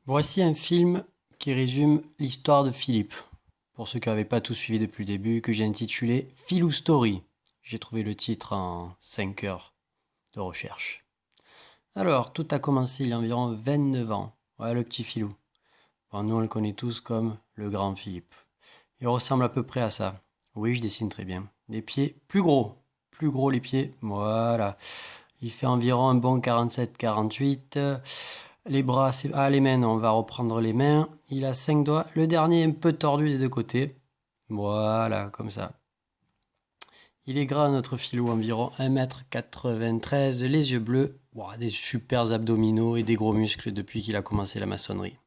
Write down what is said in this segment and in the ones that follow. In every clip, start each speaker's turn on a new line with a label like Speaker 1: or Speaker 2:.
Speaker 1: Voici un film qui résume l'histoire de Philippe. Pour ceux qui n'avaient pas tout suivi depuis le début, que j'ai intitulé Philou Story. J'ai trouvé le titre en 5 heures de recherche. Alors, tout a commencé il y a environ 29 ans. Ouais, le petit Philou. Bon, nous, on le connaît tous comme le grand Philippe. Il ressemble à peu près à ça. Oui, je dessine très bien. Des pieds plus gros. Plus gros les pieds. Voilà. Il fait environ un bon 47-48. Les bras, les mains, non, on va reprendre les mains. Il a 5 doigts. Le dernier est un peu tordu des deux côtés. Voilà, comme ça. Il est gras, notre Philou, environ 1m93, les yeux bleus, wow, des super abdominaux et des gros muscles depuis qu'il a commencé la maçonnerie.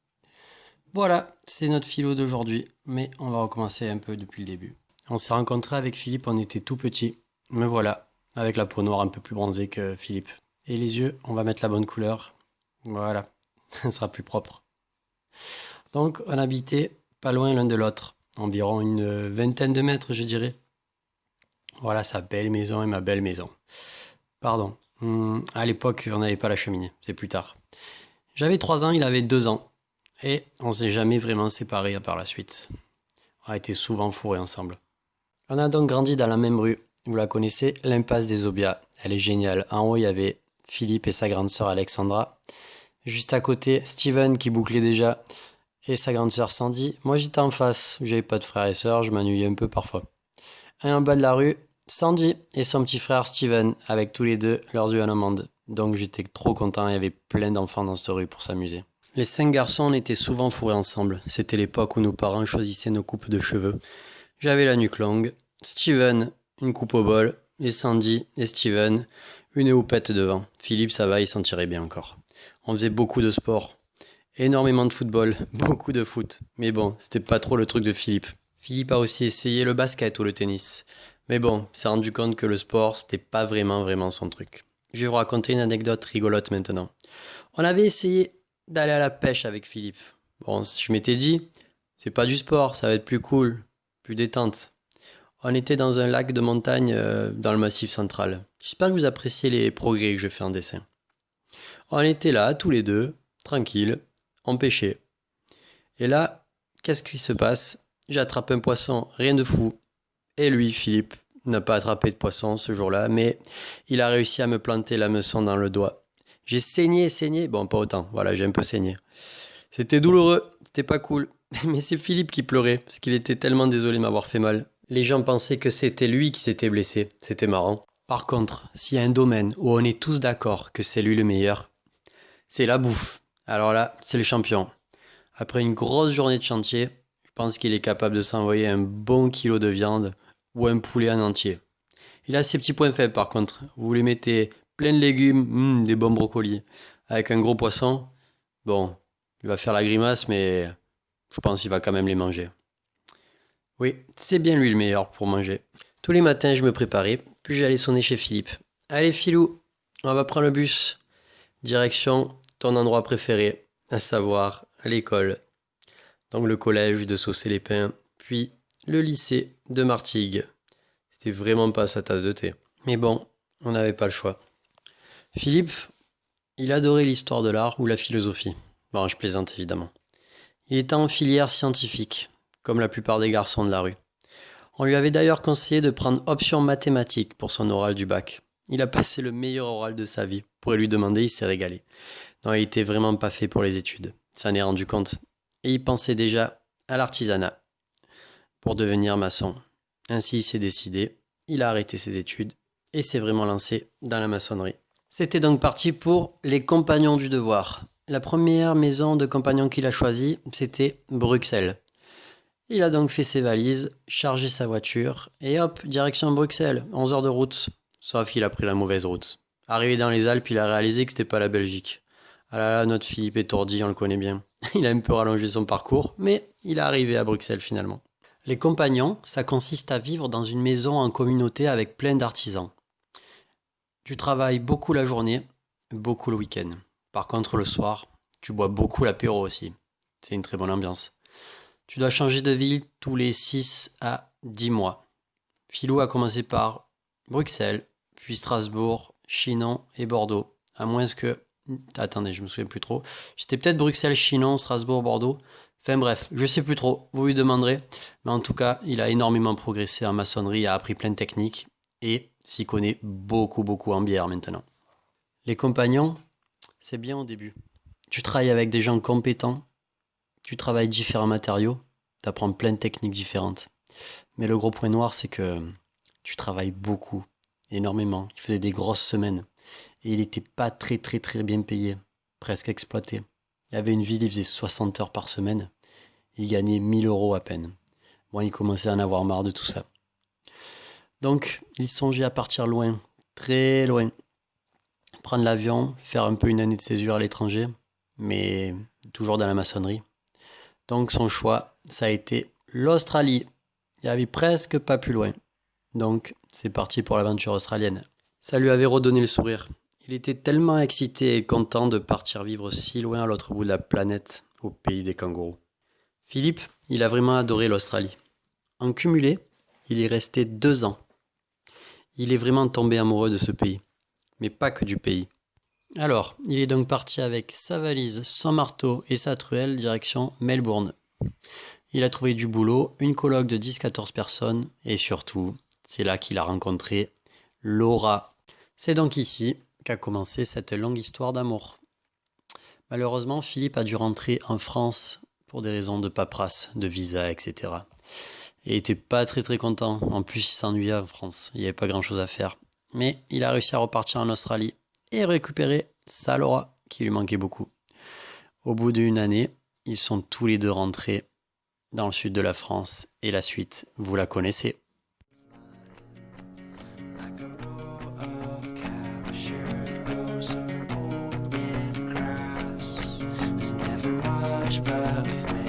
Speaker 1: Voilà, c'est notre Philo d'aujourd'hui, mais on va recommencer un peu depuis le début. On s'est rencontré avec Philippe, on était tout petit, me voilà, avec la peau noire un peu plus bronzée que Philippe. Et les yeux, on va mettre la bonne couleur. Voilà, ça sera plus propre. Donc, on habitait pas loin l'un de l'autre, environ une vingtaine de mètres, je dirais. Voilà sa belle maison et ma belle maison. Pardon, à l'époque, on n'avait pas la cheminée, c'est plus tard. J'avais 3 ans, il avait 2 ans. Et on s'est jamais vraiment séparés par la suite. On a été souvent fourrés ensemble. On a donc grandi dans la même rue. Vous la connaissez, l'impasse des Aubias. Elle est géniale. En haut, il y avait Philippe et sa grande sœur Alexandra. Juste à côté, Steven qui bouclait déjà et sa grande sœur Sandy. Moi, j'étais en face. J'avais pas de frères et sœurs, je m'ennuyais un peu parfois. Et en bas de la rue, Sandy et son petit frère Steven, avec tous les deux leurs yeux à l'amande. Donc j'étais trop content, il y avait plein d'enfants dans cette rue pour s'amuser. Les 5 garçons, on était souvent fourrés ensemble. C'était l'époque où nos parents choisissaient nos coupes de cheveux. J'avais la nuque longue, Steven, une coupe au bol, et Sandy et Steven, une houppette devant. Philippe, ça va, il s'en tirait bien encore. On faisait beaucoup de sport. Énormément de football, beaucoup de foot. Mais bon, c'était pas trop le truc de Philippe. Philippe a aussi essayé le basket ou le tennis. Mais bon, il s'est rendu compte que le sport, c'était pas vraiment son truc. Je vais vous raconter une anecdote rigolote maintenant. On avait essayé d'aller à la pêche avec Philippe. Bon, je m'étais dit, c'est pas du sport, ça va être plus cool, plus détente. On était dans un lac de montagne dans le Massif central. J'espère que vous appréciez les progrès que je fais en dessin. On était là, tous les deux, tranquilles, on pêchait. Et là, qu'est-ce qui se passe? J'attrape un poisson, rien de fou. Et lui, Philippe, n'a pas attrapé de poisson ce jour-là, mais il a réussi à me planter l'hameçon dans le doigt. J'ai saigné, bon pas autant, voilà, j'ai un peu saigné. C'était douloureux, c'était pas cool, mais c'est Philippe qui pleurait, parce qu'il était tellement désolé de m'avoir fait mal. Les gens pensaient que c'était lui qui s'était blessé, c'était marrant. Par contre, s'il y a un domaine où on est tous d'accord que c'est lui le meilleur, c'est la bouffe. Alors là, c'est le champion. Après une grosse journée de chantier, je pense qu'il est capable de s'envoyer un bon kilo de viande ou un poulet en entier. Il a ses petits points faibles par contre. Vous les mettez plein de légumes, des bons brocolis, avec un gros poisson, bon, il va faire la grimace, mais je pense qu'il va quand même les manger. Oui, c'est bien lui le meilleur pour manger. Tous les matins, je me préparais, puis j'allais sonner chez Philippe. Allez Philou, on va prendre le bus. Direction ton endroit préféré, à savoir l'école. Donc le collège de Saucé-les-Pins, puis le lycée de Martigues. C'était vraiment pas sa tasse de thé. Mais bon, on n'avait pas le choix. Philippe, il adorait l'histoire de l'art ou la philosophie. Bon, je plaisante évidemment. Il était en filière scientifique, comme la plupart des garçons de la rue. On lui avait d'ailleurs conseillé de prendre option mathématiques pour son oral du bac. Il a passé le meilleur oral de sa vie. Vous pourrez lui demander, il s'est régalé. Non, il était vraiment pas fait pour les études. Ça en est rendu compte. Et il pensait déjà à l'artisanat pour devenir maçon. Ainsi, il s'est décidé, il a arrêté ses études et s'est vraiment lancé dans la maçonnerie. C'était donc parti pour les Compagnons du Devoir. La première maison de compagnons qu'il a choisie, c'était Bruxelles. Il a donc fait ses valises, chargé sa voiture, et hop, direction Bruxelles, 11 heures de route. Sauf qu'il a pris la mauvaise route. Arrivé dans les Alpes, il a réalisé que c'était pas la Belgique. Ah là là, notre Philippe étourdi, on le connaît bien. Il a un peu rallongé son parcours, mais il est arrivé à Bruxelles finalement. Les compagnons, ça consiste à vivre dans une maison en communauté avec plein d'artisans. Tu travailles beaucoup la journée, beaucoup le week-end. Par contre, le soir, tu bois beaucoup l'apéro aussi. C'est une très bonne ambiance. Tu dois changer de ville tous les 6 à 10 mois. Philou a commencé par Bruxelles, puis Strasbourg, Chinon et Bordeaux. À moins que Attendez, je me souviens plus trop. C'était peut-être Bruxelles, Chinon, Strasbourg, Bordeaux. Enfin bref, je sais plus trop, vous lui demanderez. Mais en tout cas, il a énormément progressé en maçonnerie, a appris plein de techniques et s'y connaît beaucoup en bière maintenant. Les compagnons, c'est bien au début. Tu travailles avec des gens compétents, tu travailles différents matériaux, tu apprends plein de techniques différentes. Mais le gros point noir, c'est que tu travailles beaucoup, énormément. Il faisait des grosses semaines. Et il n'était pas très bien payé, presque exploité. Il avait une ville, il faisait 60 heures par semaine. Il gagnait 1000 € à peine. Bon, il commençait à en avoir marre de tout ça. Donc, il songeait à partir loin, très loin. Prendre l'avion, faire un peu une année de césure à l'étranger, mais toujours dans la maçonnerie. Donc, son choix, ça a été l'Australie. Il n'y avait presque pas plus loin. Donc, c'est parti pour l'aventure australienne. Ça lui avait redonné le sourire. Il était tellement excité et content de partir vivre si loin à l'autre bout de la planète, au pays des kangourous. Philippe, il a vraiment adoré l'Australie. En cumulé, il y est resté 2 ans. Il est vraiment tombé amoureux de ce pays, mais pas que du pays. Alors, il est donc parti avec sa valise, son marteau et sa truelle direction Melbourne. Il a trouvé du boulot, une coloc de 10-14 personnes et surtout, c'est là qu'il a rencontré Laura. C'est donc ici qu'a commencé cette longue histoire d'amour. Malheureusement, Philippe a dû rentrer en France pour des raisons de paperasse, de visa, etc. Et était pas très content. En plus, il s'ennuyait en France. Il n'y avait pas grand chose à faire. Mais il a réussi à repartir en Australie et récupérer sa Laura, qui lui manquait beaucoup. Au bout d'une année, ils sont tous les deux rentrés dans le sud de la France. Et la suite, vous la connaissez. But we've